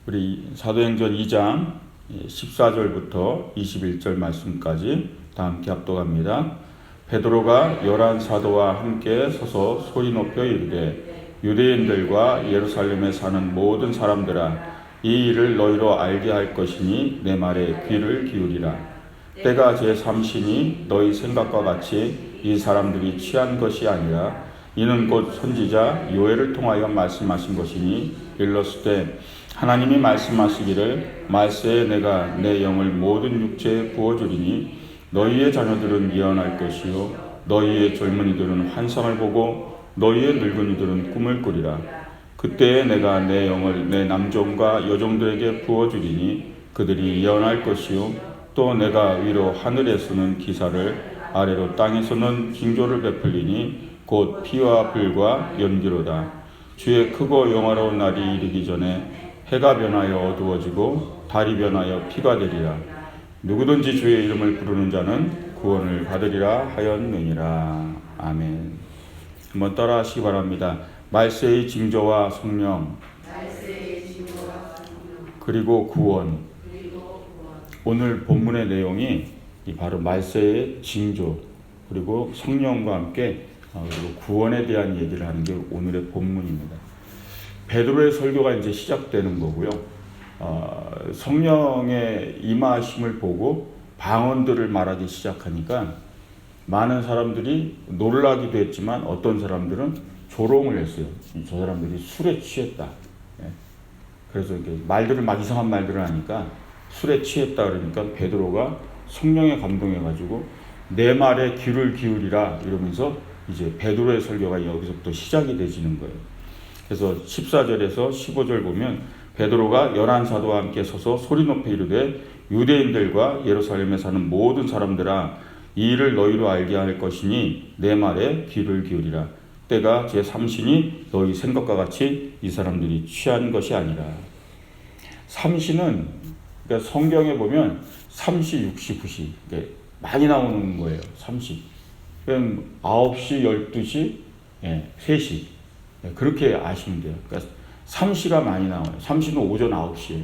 우리 사도행전 2장 14절부터 21절 말씀까지 다 함께 합독합니다. 베드로가 11 사도와 함께 서서 소리 높여 이르되 유대인들과 예루살렘에 사는 모든 사람들아, 이 일을 너희로 알게 할 것이니 내 말에 귀를 기울이라. 때가 제3시니 너희 생각과 같이 이 사람들이 취한 것이 아니라 이는 곧 선지자 요엘을 통하여 말씀하신 것이니, 일렀을 하나님이 말씀하시기를 말세에 내가 내 영을 모든 육체에 부어주리니 너희의 자녀들은 예언할 것이요 너희의 젊은이들은 환상을 보고 너희의 늙은이들은 꿈을 꾸리라. 그때에 내가 내 영을 내 남종과 여종들에게 부어주리니 그들이 예언할 것이요 또 내가 위로 하늘에서는 기사를 아래로 땅에서는 징조를 베풀리니 곧 피와 불과 연기로다. 주의 크고 영화로운 날이 이르기 전에 해가 변하여 어두워지고 달이 변하여 피가 되리라. 누구든지 주의 이름을 부르는 자는 구원을 받으리라 하였느니라. 아멘. 한번 따라 하시기 바랍니다. 말세의 징조와 성령, 그리고 구원. 오늘 본문의 내용이 바로 말세의 징조 그리고 성령과 함께 그리고 구원에 대한 얘기를 하는 게 오늘의 본문입니다. 베드로의 설교가 이제 시작되는 거고요. 성령의 임하심을 보고 방언들을 말하기 시작하니까 많은 사람들이 놀라기도 했지만 어떤 사람들은 조롱을 했어요. 저 사람들이 술에 취했다. 그래서 이렇게 말들을 막 이상한 말들을 하니까 술에 취했다 그러니까 베드로가 성령에 감동해가지고 내 말에 귀를 기울이라 이러면서 이제 베드로의 설교가 여기서부터 시작이 되지는 거예요. 그래서 14절에서 15절 보면 베드로가 11 사도와 함께 서서 소리 높여 이르되 유대인들과 예루살렘에 사는 모든 사람들아, 이 일을 너희로 알게 할 것이니 내 말에 귀를 기울이라. 때가 제3시니 너희 생각과 같이 이 사람들이 취한 것이 아니라. 삼시는 그러니까 성경에 보면 3시, 6시, 9시 많이 나오는 거예요. 3시. 그럼 9시, 12시, 3시. 그렇게 아시면 돼요. 그러니까 3시가 많이 나와요. 3시는 오전 9시예요.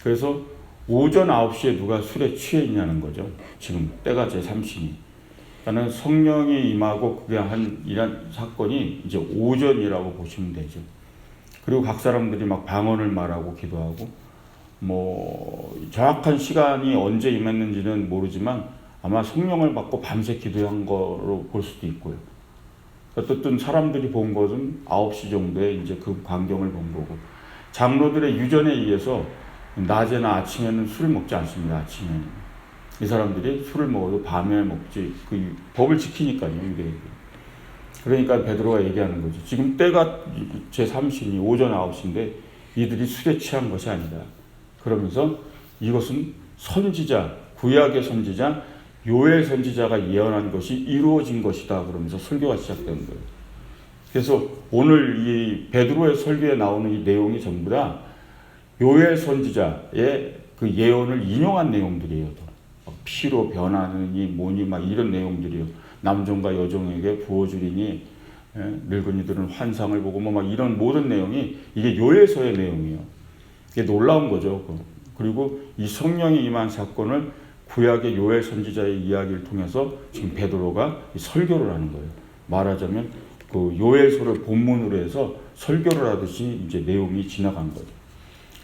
그래서 오전 9시에 누가 술에 취해 있냐는 거죠. 지금 때가 제3시니. 그러니까 성령이 임하고 그게 이런 사건이 이제 오전이라고 보시면 되죠. 그리고 각 사람들이 막 방언을 말하고 기도하고 정확한 시간이 언제 임했는지는 모르지만 아마 성령을 받고 밤새 기도한 거로 볼 수도 있고요. 어쨌든 사람들이 본 것은 9시 정도에 이제 그 광경을 본 거고, 장로들의 유전에 의해서 낮에나 아침에는 술을 먹지 않습니다. 아침에는 이 사람들이 술을 먹어도 밤에 먹지, 그 법을 지키니까요. 유대인들이. 그러니까 베드로가 얘기하는 거죠. 지금 때가 제3시니 오전 9시인데 이들이 술에 취한 것이 아니다. 그러면서 이것은 선지자, 구약의 선지자 요엘 선지자가 예언한 것이 이루어진 것이다. 그러면서 설교가 시작되는 거예요. 그래서 오늘 이 베드로의 설교에 나오는 이 내용이 전부 다 요엘 선지자의 그 예언을 인용한 내용들이에요. 피로 변하느니 뭐니 막 이런 내용들이에요. 남종과 여종에게 부어주리니 늙은이들은 환상을 보고 막 이런 모든 내용이 이게 요엘서의 내용이에요. 이게 놀라운 거죠. 그리고 이 성령이 임한 사건을 구약의 요엘 선지자의 이야기를 통해서 지금 베드로가 설교를 하는 거예요. 말하자면 그 요엘서를 본문으로 해서 설교를 하듯이 이제 내용이 지나간 거죠.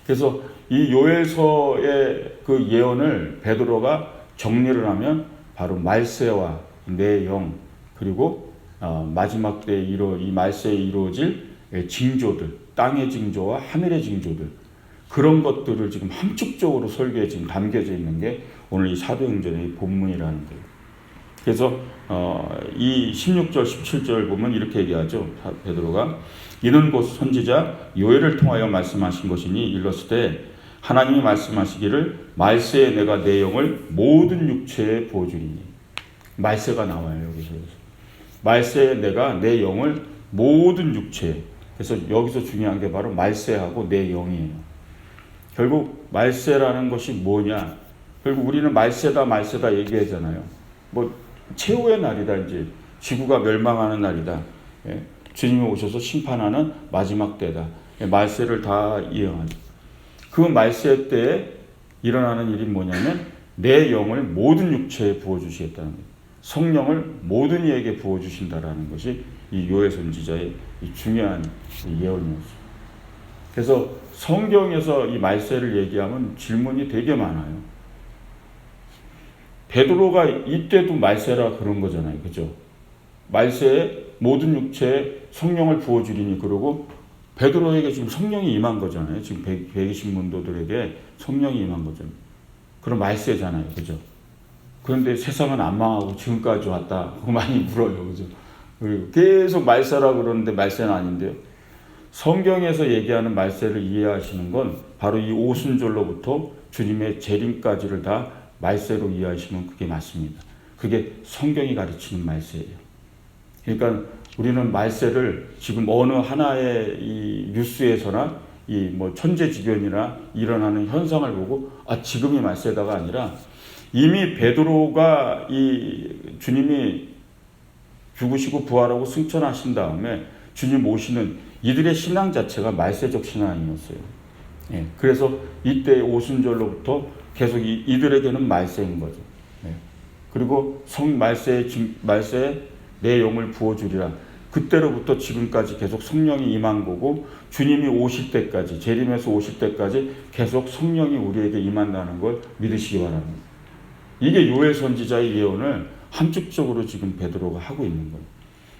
그래서 이 요엘서의 그 예언을 베드로가 정리를 하면 바로 말세와 내 영 그리고 마지막 때 이 말세에 이루어질 징조들, 땅의 징조와 하늘의 징조들, 그런 것들을 지금 함축적으로 설교에 지금 담겨져 있는 게 오늘 이 사도행전의 본문이라는 거예요. 그래서 이 16절, 17절 보면 이렇게 얘기하죠. 베드로가 이는 곧 선지자 요엘을 통하여 말씀하신 것이니, 일렀을 하나님이 말씀하시기를 말세에 내가 내 영을 모든 육체에 부어주리니. 말세가 나와요. 여기서 말세에 내가 내 영을 모든 육체에. 그래서 여기서 중요한 게 바로 말세하고 내 영이에요. 결국 말세라는 것이 뭐냐? 결국 우리는 말세다 얘기하잖아요. 최후의 날이다. 이제 지구가 멸망하는 날이다. 주님이 오셔서 심판하는 마지막 때다. 말세를 다 이해하죠. 그 말세 때에 일어나는 일이 뭐냐면 내 영을 모든 육체에 부어주시겠다는 거예요. 성령을 모든 이에게 부어주신다라는 것이 이 요엘 선지자의 이 중요한 예언이었어요. 그래서 성경에서 이 말세를 얘기하면 질문이 되게 많아요. 베드로가 이때도 말세라 그런 거잖아요. 그죠? 말세에 모든 육체에 성령을 부어주리니 그러고 베드로에게 지금 성령이 임한 거잖아요. 지금 120문도들에게 성령이 임한 거잖아요. 그럼 말세잖아요. 그죠? 그런데 세상은 안 망하고 지금까지 왔다. 그거 많이 물어요. 그죠? 그리고 계속 말세라 그러는데 말세는 아닌데요. 성경에서 얘기하는 말세를 이해하시는 건 바로 이 오순절로부터 주님의 재림까지를 다 말세로 이해하시면 그게 맞습니다. 그게 성경이 가르치는 말세예요. 그러니까 우리는 말세를 지금 어느 하나의 이 뉴스에서나 이 뭐 천재지변이나 일어나는 현상을 보고 지금이 말세다가 아니라 이미 베드로가 이 주님이 죽으시고 부활하고 승천하신 다음에 주님 오시는 이들의 신앙 자체가 말세적 신앙이었어요. 예, 그래서 이때 오순절로부터 계속 이들에게는 말세인 거죠. 예, 그리고 말세에 내 영을 부어주리라. 그때로부터 지금까지 계속 성령이 임한 거고 주님이 오실 때까지 재림에서 오실 때까지 계속 성령이 우리에게 임한다는 걸 믿으시기 바랍니다. 이게 요엘 선지자의 예언을 함축적으로 지금 베드로가 하고 있는 거예요.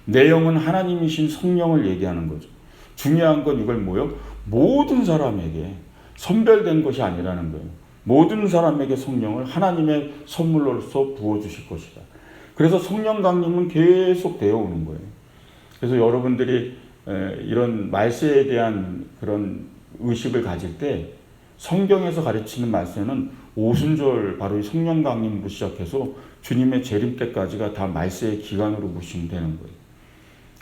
내용은 하나님이신 성령을 얘기하는 거죠. 중요한 건 이걸 뭐요? 모든 사람에게 선별된 것이 아니라는 거예요. 모든 사람에게 성령을 하나님의 선물로서 부어주실 것이다. 그래서 성령 강림은 계속 되어 오는 거예요. 그래서 여러분들이 이런 말세에 대한 그런 의식을 가질 때 성경에서 가르치는 말세는 오순절 바로 이 성령 강림부터 시작해서 주님의 재림 때까지가 다 말세의 기간으로 보시면 되는 거예요.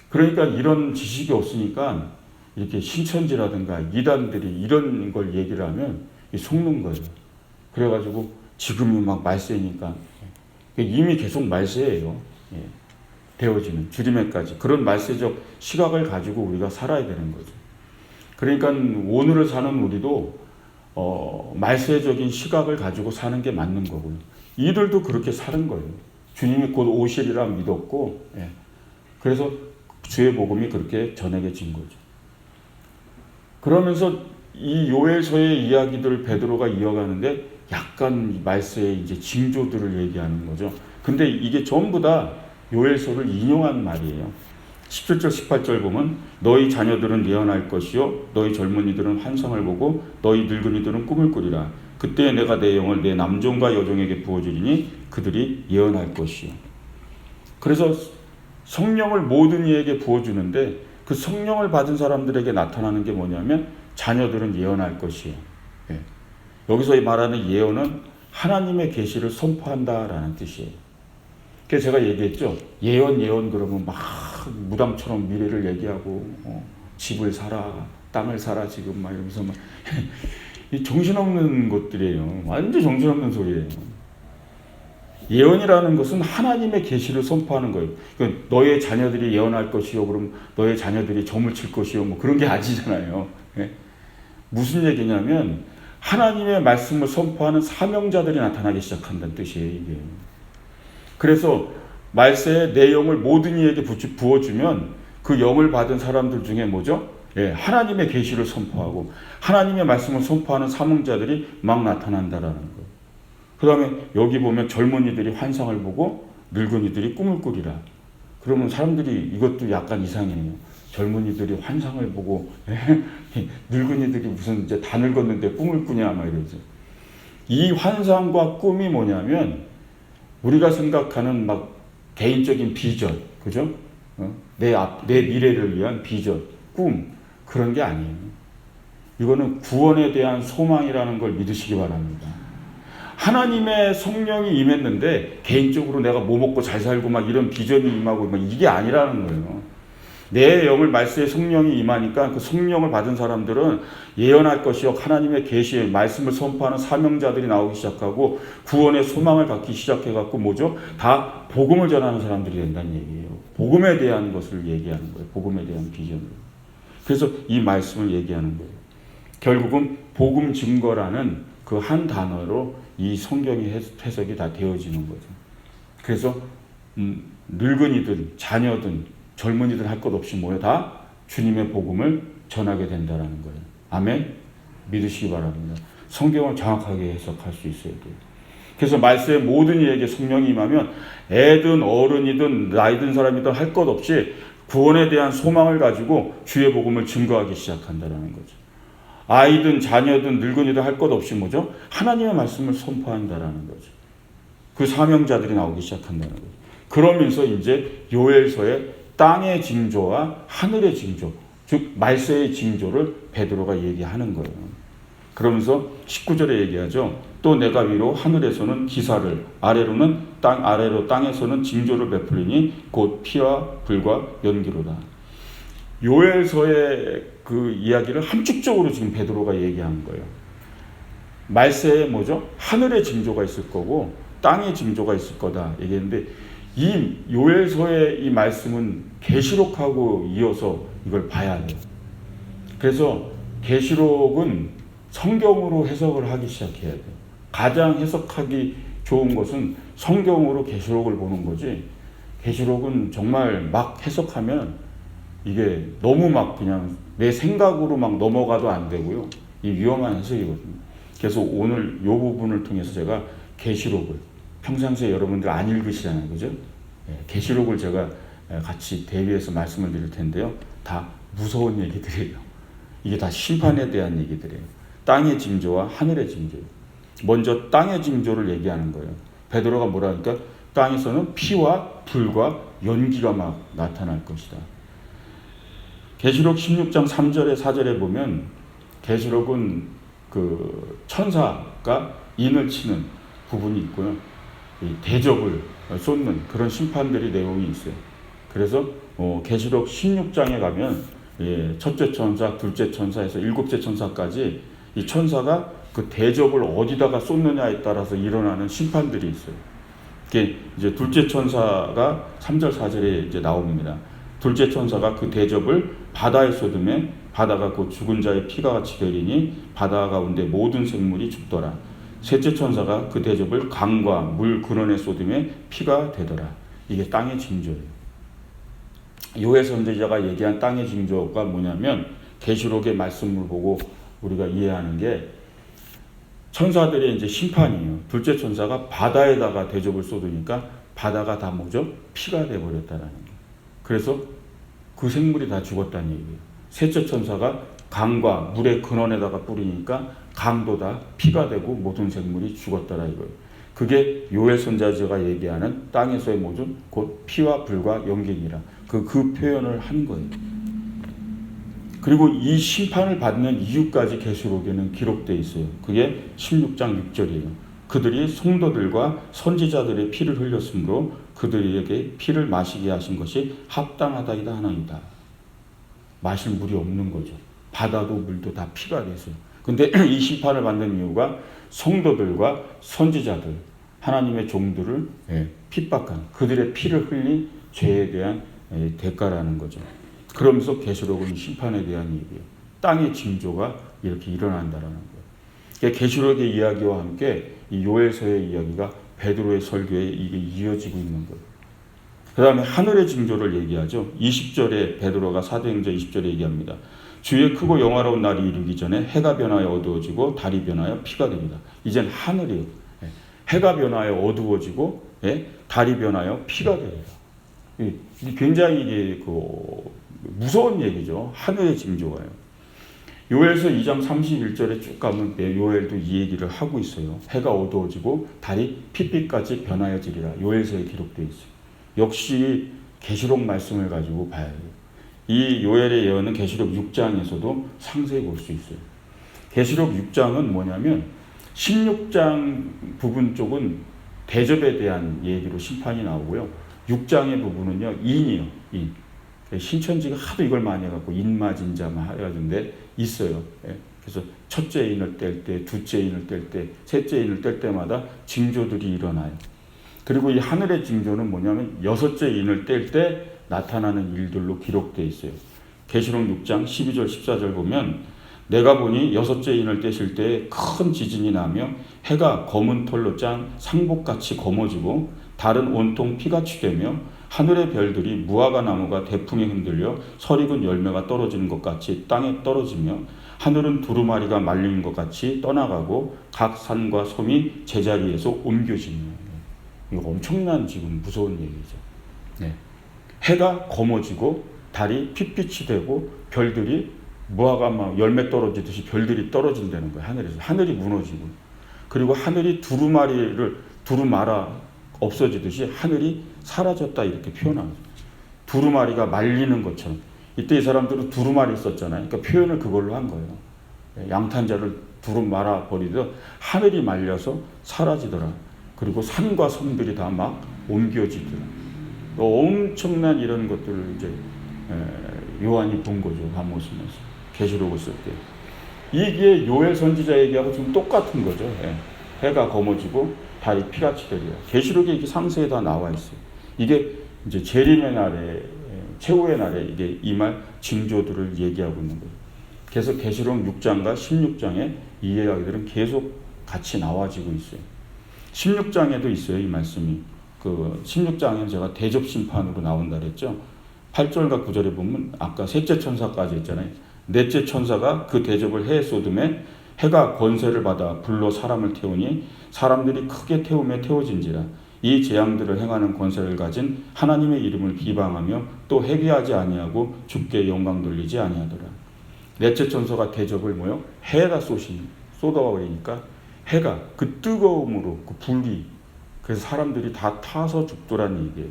그러니까 이런 지식이 없으니까 이렇게 신천지라든가 이단들이 이런 걸 얘기를 하면 속는 거예요. 그래가지고 지금이 막 말세니까 이미 계속 말세예요. 예. 되어지는 주림에까지 그런 말세적 시각을 가지고 우리가 살아야 되는 거죠. 그러니까 오늘을 사는 우리도 말세적인 시각을 가지고 사는 게 맞는 거고요. 이들도 그렇게 사는 거예요. 주님이 곧 오시리라 믿었고, 예. 그래서 주의 복음이 그렇게 전해진 거죠. 그러면서 이 요엘서의 이야기들을 베드로가 이어가는데 약간 말세의 이제 징조들을 얘기하는 거죠. 근데 이게 전부 다 요엘서를 인용한 말이에요. 17절 18절 보면 너희 자녀들은 예언할 것이요 너희 젊은이들은 환상을 보고 너희 늙은이들은 꿈을 꾸리라. 그때 내가 내 영을 내 남종과 여종에게 부어주리니 그들이 예언할 것이요. 그래서 성령을 모든 이에게 부어주는데 그 성령을 받은 사람들에게 나타나는 게 뭐냐면 자녀들은 예언할 것이에요. 예. 여기서 말하는 예언은 하나님의 계시를 선포한다라는 뜻이에요. 그래서 제가 얘기했죠. 예언 그러면 막 무당처럼 미래를 얘기하고 집을 사라, 땅을 사라 지금 막 이러면서 막 정신없는 것들이에요. 완전 정신없는 소리예요. 예언이라는 것은 하나님의 계시를 선포하는 거예요. 그러니까 너의 자녀들이 예언할 것이요, 그럼 너의 자녀들이 점을 칠 것이요, 뭐 그런 게 아니잖아요. 네? 무슨 얘기냐면 하나님의 말씀을 선포하는 사명자들이 나타나기 시작한다는 뜻이에요. 이게. 그래서 말세에 내 영을 모든 이에게 부어주면 그 영을 받은 사람들 중에 뭐죠? 예, 하나님의 계시를 선포하고 하나님의 말씀을 선포하는 사명자들이 막 나타난다라는 거예요. 그 다음에 여기 보면 젊은이들이 환상을 보고 늙은이들이 꿈을 꾸리라. 그러면 사람들이 이것도 약간 이상해요. 젊은이들이 환상을 보고 늙은이들이 무슨 이제 다 늙었는데 꿈을 꾸냐 막 이러죠. 이 환상과 꿈이 뭐냐면 우리가 생각하는 막 개인적인 비전, 그죠? 내 미래를 위한 비전, 꿈 그런 게 아니에요. 이거는 구원에 대한 소망이라는 걸 믿으시기 바랍니다. 하나님의 성령이 임했는데 개인적으로 내가 뭐 먹고 잘 살고 막 이런 비전이 임하고 막 이게 아니라는 거예요. 내 영을 말세에 성령이 임하니까 그 성령을 받은 사람들은 예언할 것이요 하나님의 계시의 말씀을 선포하는 사명자들이 나오기 시작하고 구원의 소망을 갖기 시작해갖고 뭐죠? 다 복음을 전하는 사람들이 된다는 얘기예요. 복음에 대한 것을 얘기하는 거예요. 복음에 대한 비전을. 그래서 이 말씀을 얘기하는 거예요. 결국은 복음 증거라는 그 한 단어로 이 성경이 해석이 다 되어지는 거죠. 그래서 늙은이든 자녀든 젊은이든 할 것 없이 모여 다 주님의 복음을 전하게 된다라는 거예요. 아멘. 믿으시기 바랍니다. 성경을 정확하게 해석할 수 있어야 돼요. 그래서 말세에 모든 이에게 성령이 임하면 애든 어른이든 나이 든 사람이든 할 것 없이 구원에 대한 소망을 가지고 주의 복음을 증거하기 시작한다는 거죠. 아이든 자녀든 늙은이든 할 것 없이 뭐죠? 하나님의 말씀을 선포한다는 거죠. 그 사명자들이 나오기 시작한다는 거죠. 그러면서 이제 요엘서의 땅의 징조와 하늘의 징조, 즉 말세의 징조를 베드로가 얘기하는 거예요. 그러면서 19절에 얘기하죠. 또 내가 위로 하늘에서는 기사를 아래로 땅에서는 징조를 베풀리니 곧 피와 불과 연기로다. 요엘서의 그 이야기를 함축적으로 지금 베드로가 얘기한 거예요. 말세에 뭐죠? 하늘의 징조가 있을 거고 땅의 징조가 있을 거다 얘기했는데 이 요엘서의 이 말씀은 계시록하고 이어서 이걸 봐야 돼요. 그래서 계시록은 성경으로 해석을 하기 시작해야 돼요. 가장 해석하기 좋은 것은 성경으로 계시록을 보는 거지. 계시록은 정말 막 해석하면 이게 너무 막 그냥 내 생각으로 막 넘어가도 안 되고요. 이 위험한 해석이거든요. 그래서 오늘 이 부분을 통해서 제가 계시록을 평상시에 여러분들 안 읽으시잖아요, 그죠? 계시록을 제가 같이 대비해서 말씀을 드릴 텐데요. 다 무서운 얘기들이에요. 이게 다 심판에 대한 얘기들이에요. 땅의 징조와 하늘의 징조. 먼저 땅의 징조를 얘기하는 거예요. 베드로가 뭐라 하니까 땅에서는 피와 불과 연기가 막 나타날 것이다. 계시록 16장 3절에 4절에 보면 계시록은 그 천사가 인을 치는 부분이 있고요. 이 대접을 쏟는 그런 심판들이 내용이 있어요. 그래서 계시록 16장에 가면 첫째 천사, 둘째 천사에서 일곱째 천사까지 이 천사가 그 대접을 어디다가 쏟느냐에 따라서 일어나는 심판들이 있어요. 이게 이제 둘째 천사가 3절 4절에 이제 나옵니다. 둘째 천사가 그 대접을 바다에 쏟음에 바다가 곧 죽은 자의 피가 같이 되리니 바다 가운데 모든 생물이 죽더라. 셋째 천사가 그 대접을 강과 물 근원에 쏟음에 피가 되더라. 이게 땅의 징조예요. 요엘 선지자가 얘기한 땅의 징조가 뭐냐면 계시록의 말씀을 보고 우리가 이해하는 게 천사들의 이제 심판이에요. 둘째 천사가 바다에다가 대접을 쏟으니까 바다가 다 뭐죠? 피가 돼버렸다라는 거예요. 그래서 그 생물이 다 죽었다는 얘기예요. 셋째 천사가 강과 물의 근원에다가 뿌리니까 강도 다 피가 되고 모든 생물이 죽었다라 이거예요. 그게 요엘 선지자가 얘기하는 땅에서의 모든 곧 피와 불과 연기니라. 그 표현을 한 거예요. 그리고 이 심판을 받는 이유까지 계시록에는 기록되어 있어요. 그게 16장 6절이에요. 그들이 성도들과 선지자들의 피를 흘렸으므로 그들에게 피를 마시게 하신 것이 합당하다이다 하나이다. 마실 물이 없는 거죠. 바다도 물도 다 피가 됐어요. 근데 이 심판을 받는 이유가 성도들과 선지자들, 하나님의 종들을 핍박한 그들의 피를 흘린 죄에 대한 대가라는 거죠. 그러면서 계시록은 심판에 대한 얘기예요. 땅의 징조가 이렇게 일어난다라는 거예요. 계시록의 이야기와 함께 이 요엘서의 이야기가 베드로의 설교에 이게 이어지고 있는 거예요. 그 다음에 하늘의 징조를 얘기하죠. 20절에 베드로가 사도행전 20절에 얘기합니다. 주의 크고 영화로운 날이 이르기 전에 해가 변하여 어두워지고 달이 변하여 피가 됩니다. 이젠 하늘이에요. 해가 변하여 어두워지고 달이 변하여 피가 됩니다. 굉장히 무서운 얘기죠. 하늘의 징조가요. 요엘서 2장 31절에 쭉 가면 요엘도 이 얘기를 하고 있어요. 해가 어두워지고 달이 핏빛같이 변하여지리라. 요엘서에 기록되어 있어요. 역시 계시록 말씀을 가지고 봐야 돼요. 이 요엘의 예언은 계시록 6장에서도 상세히 볼 수 있어요. 계시록 6장은 뭐냐면 16장 부분 쪽은 대접에 대한 얘기로 심판이 나오고요. 6장의 부분은요. 인이요. 인. 신천지가 하도 이걸 많이 해갖고 인마진자만 해가지고인데 있어요. 그래서 첫째 인을 뗄 때, 둘째 인을 뗄 때, 셋째 인을 뗄 때마다 징조들이 일어나요. 그리고 이 하늘의 징조는 뭐냐면 여섯째 인을 뗄 때 나타나는 일들로 기록되어 있어요. 계시록 6장 12절 14절 보면 내가 보니 여섯째 인을 떼실 때 큰 지진이 나며 해가 검은 털로 짠 상복같이 검어지고 달은 온통 피같이 되며 하늘의 별들이 무화과 나무가 대풍에 흔들려 설익은 열매가 떨어지는 것 같이 땅에 떨어지며 하늘은 두루마리가 말리는 것 같이 떠나가고 각 산과 섬이 제자리에서 옮겨지며. 이거 엄청난 지금 무서운 얘기죠. 네. 해가 검어지고 달이 핏빛이 되고 별들이 무화과 막 열매 떨어지듯이 별들이 떨어진다는 거예요. 하늘에서. 하늘이 무너지고. 그리고 하늘이 두루마라 없어지듯이 하늘이 사라졌다 이렇게 표현합니다. 두루마리가 말리는 것처럼. 이때 이 사람들은 두루마리 썼잖아요. 그러니까 표현을 그걸로 한 거예요. 양탄자를 두루마라 버리듯 하늘이 말려서 사라지더라. 그리고 산과 섬들이 다 막 옮겨지더라. 엄청난 이런 것들을 이제 요한이 본 거죠. 밤모습에서. 계시록을 쓸 때. 이게 요엘 선지자 얘기하고 지금 똑같은 거죠. 해가 검어지고 달이 피같이 되리라. 계시록에 이게 상세히 다 나와 있어요. 이게 이제 재림의 날에, 최후의 날에 이게 이 말 징조들을 얘기하고 있는 거예요. 그래서 계시록 6장과 16장에 이 이야기들은 계속 같이 나와지고 있어요. 16장에도 있어요, 이 말씀이. 그 16장에는 제가 대접 심판으로 나온다 그랬죠. 8절과 9절에 보면 아까 셋째 천사까지 했잖아요. 넷째 천사가 그 대접을 해 쏟음에 해가 권세를 받아 불로 사람을 태우니 사람들이 크게 태움에 태워진지라. 이 재앙들을 행하는 권세를 가진 하나님의 이름을 비방하며 또 회개하지 아니하고 주께 영광 돌리지 아니하더라. 넷째 천사가 대접을 해에다 쏟아버리니까 해가 그 뜨거움으로 그 불이 그래서 사람들이 다 타서 죽더란 얘기예요.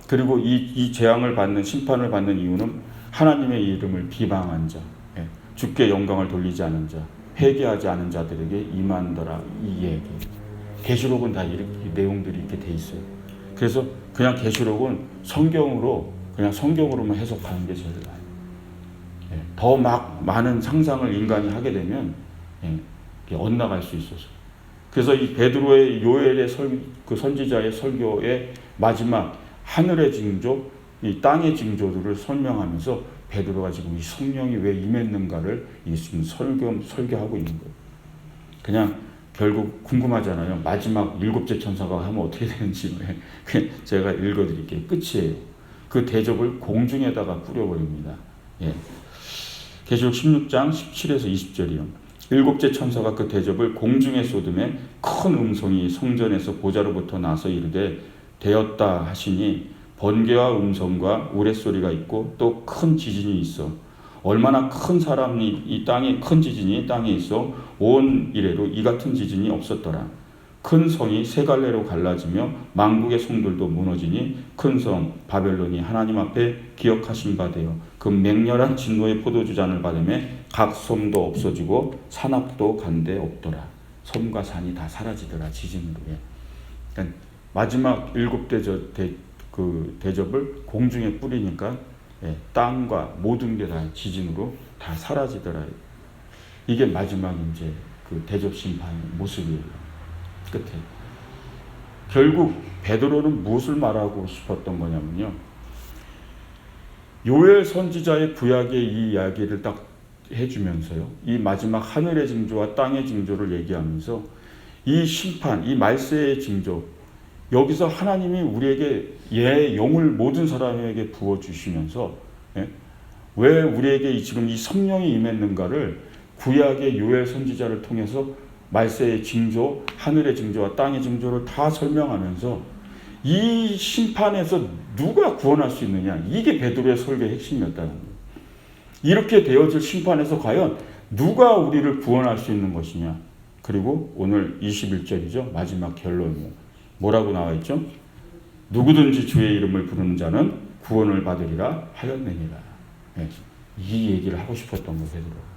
그리고 이 재앙을 받는 심판을 받는 이유는 하나님의 이름을 비방한 자, 주께 영광을 돌리지 않은 자, 회개하지 않은 자들에게 임한더라 이 얘기. 계시록은 다 이렇게 내용들이 이렇게 돼 있어요. 그래서 그냥 계시록은 그냥 성경으로만 해석하는 게 제일 나아요. 더 막 많은 상상을 인간이 하게 되면 엇나갈 수 있어서. 그래서 이 베드로의 요엘의 그 선지자의 설교의 마지막 하늘의 징조, 이 땅의 징조들을 설명하면서 베드로가 지금 이 성령이 왜 임했는가를 지금 설교하고 있는 거예요. 그냥 결국 궁금하잖아요. 마지막 일곱째 천사가 하면 어떻게 되는지 제가 읽어드릴게요. 끝이에요. 그 대접을 공중에다가 뿌려버립니다. 계시록 16장 17에서 20절이요. 일곱째 천사가 그 대접을 공중에 쏟음에 큰 음성이 성전에서 보좌로부터 나서 이르되 되었다 하시니 번개와 음성과 우레소리가 있고 또 큰 지진이 있어 얼마나 큰 사람이 이 땅에 큰 지진이 땅에 있어 온 이래로 이 같은 지진이 없었더라. 큰 성이 세 갈래로 갈라지며 만국의 성들도 무너지니 큰 성 바벨론이 하나님 앞에 기억하신 바 되어 그 맹렬한 진노의 포도주 잔을 받으며 각 섬도 없어지고 산악도 간데 없더라. 섬과 산이 다 사라지더라 지진으로. 그러니까 마지막 일곱 대접을 공중에 뿌리니까 땅과 모든 게 다 지진으로 다 사라지더라. 이게 마지막 이제 그 대접 심판의 모습이에요. 끝에. 결국 베드로는 무엇을 말하고 싶었던 거냐면요. 요엘 선지자의 구약의 이 이야기를 딱 해주면서요. 이 마지막 하늘의 징조와 땅의 징조를 얘기하면서 이 심판, 이 말세의 징조, 여기서 하나님이 우리에게 영을 모든 사람에게 부어주시면서 왜 우리에게 지금 이 성령이 임했는가를 구약의 요엘 선지자를 통해서 말세의 징조, 하늘의 징조와 땅의 징조를 다 설명하면서 이 심판에서 누가 구원할 수 있느냐, 이게 베드로의 설교의 핵심이었다는 거예요. 이렇게 되어질 심판에서 과연 누가 우리를 구원할 수 있는 것이냐. 그리고 오늘 21절이죠. 마지막 결론이에요. 뭐라고 나와 있죠? 누구든지 주의 이름을 부르는 자는 구원을 받으리라 하였느니라. 이 얘기를 하고 싶었던 거예요, 베드로.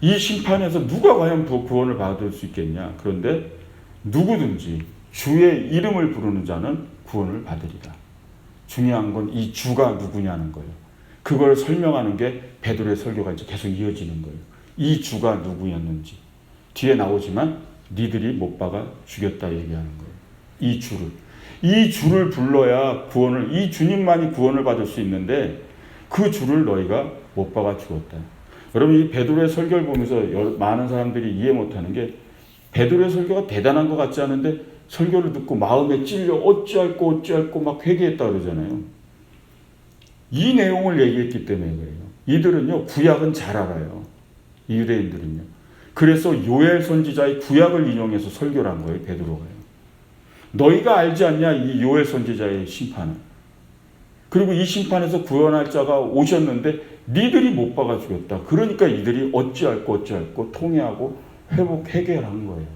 이 심판에서 누가 과연 구원을 받을 수 있겠냐. 그런데 누구든지 주의 이름을 부르는 자는 구원을 받으리라. 중요한 건 이 주가 누구냐는 거예요. 그걸 설명하는 게 베드로의 설교가 이제 계속 이어지는 거예요. 이 주가 누구였는지. 뒤에 나오지만 니들이 못 박아 죽였다 얘기하는 거예요. 이 주를 불러야 이 주님만이 구원을 받을 수 있는데 그 주를 너희가 못 박아 죽었다. 여러분 이 베드로의 설교를 보면서 많은 사람들이 이해 못하는 게 베드로의 설교가 대단한 것 같지 않은데 설교를 듣고 마음에 찔려 어찌할꼬 막 회개했다 그러잖아요. 이 내용을 얘기했기 때문에 그래요. 이들은요 구약은 잘 알아요. 이 유대인들은요. 그래서 요엘 선지자의 구약을 인용해서 설교를 한 거예요. 베드로가요. 너희가 알지 않냐 이 요엘 선지자의 심판을. 그리고 이 심판에서 구원할 자가 오셨는데 니들이 못 박아 죽였다. 그러니까 이들이 어찌할꼬 통회하고 회개한 거예요.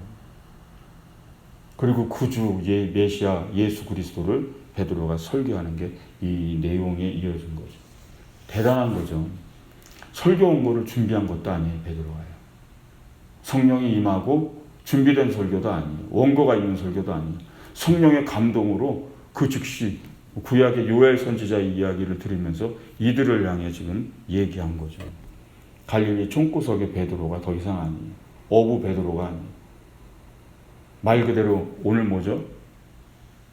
그리고 구주 메시아 예수 그리스도를 베드로가 설교하는 게 이 내용에 이어진 거죠. 대단한 거죠. 설교 원고를 준비한 것도 아니에요. 베드로가요. 성령이 임하고 준비된 설교도 아니에요. 원고가 있는 설교도 아니에요. 성령의 감동으로 그 즉시 구약의 요엘 선지자의 이야기를 들으면서 이들을 향해 지금 얘기한 거죠. 갈릴리 총구석의 베드로가 더 이상 아니에요. 어부 베드로가 아니에요. 말 그대로 오늘 뭐죠?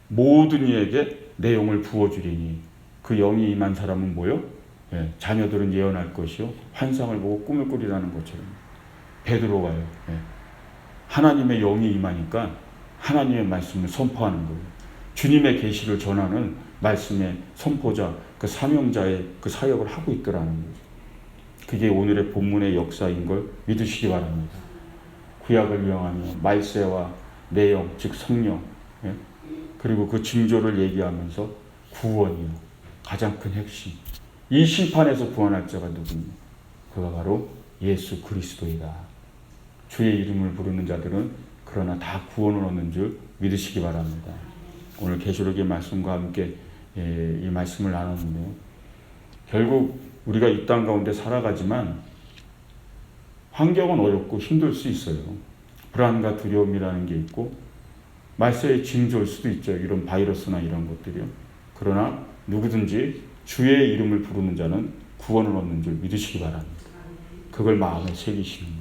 모든 이에게 내용을 부어주리니 그 영이 임한 사람은 뭐요? 예, 자녀들은 예언할 것이요 환상을 보고 꿈을 꾸리라는 것처럼 베드로가요. 예, 하나님의 영이 임하니까 하나님의 말씀을 선포하는 거예요. 주님의 계시를 전하는 말씀의 선포자, 그 사명자의 그 사역을 하고 있더라는 거죠. 그게 오늘의 본문의 역사인 걸 믿으시기 바랍니다. 구약을 이용하며 말세와 내용, 즉 성령, 예? 그리고 그 징조를 얘기하면서 구원이요. 가장 큰 핵심. 이 심판에서 구원할 자가 누구냐? 그가 바로 예수 그리스도이다. 주의 이름을 부르는 자들은 그러나 다 구원을 얻는 줄 믿으시기 바랍니다. 오늘 계시록의 말씀과 함께 이 말씀을 나눴는데요. 결국 우리가 이 땅 가운데 살아가지만 환경은 어렵고 힘들 수 있어요. 불안과 두려움이라는 게 있고 말세의 징조일 수도 있죠. 이런 바이러스나 이런 것들이요. 그러나 누구든지 주의 이름을 부르는 자는 구원을 얻는 줄 믿으시기 바랍니다. 그걸 마음에 새기시는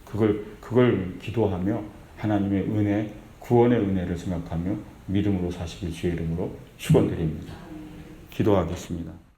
거예요. 그걸 기도하며 하나님의 은혜, 구원의 은혜를 생각하며 믿음으로 사시길 주의 이름으로 축원드립니다. 기도하겠습니다.